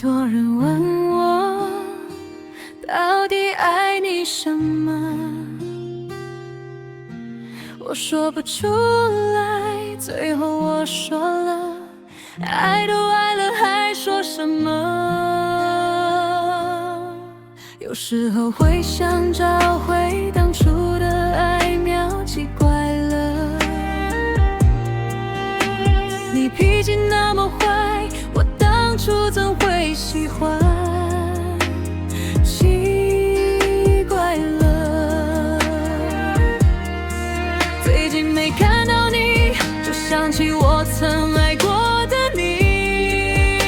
多人问我，到底爱你什么？我说不出来，最后我说了，爱都爱了，还说什么？有时候会想找回当初的爱，妙奇怪了。你脾气那么坏，我当初怎会喜欢？奇怪了，最近没看到你，就想起我曾爱过的你。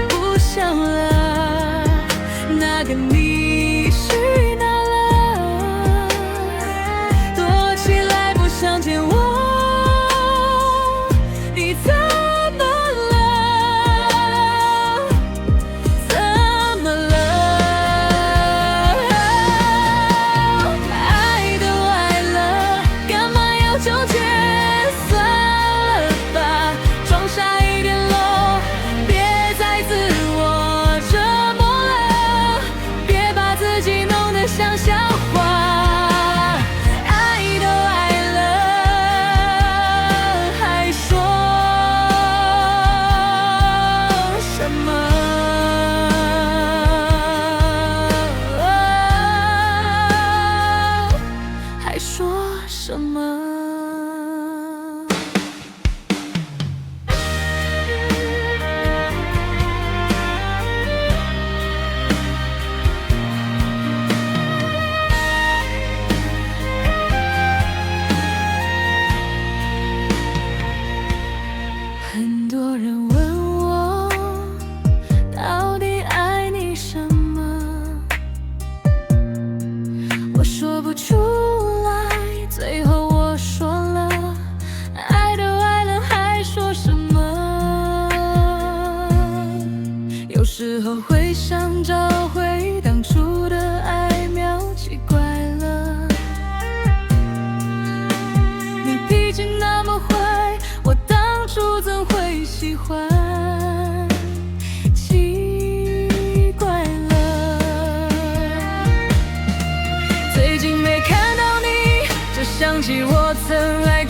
不想了，那个你去哪了？躲起来不想见我。你怎么了？怎么了？爱都爱了，干嘛要纠结？算了吧，装傻一点咯，别再自我折磨了，别把自己弄得像笑话。说什么？很多人问我，到底爱你什么？我说不出。最后我说了，爱都爱了，还说什么？有时候会想找回当初的爱，妙奇怪了。你脾气那么坏，我当初怎会喜欢？奇怪了，最近没看到你，想起我曾爱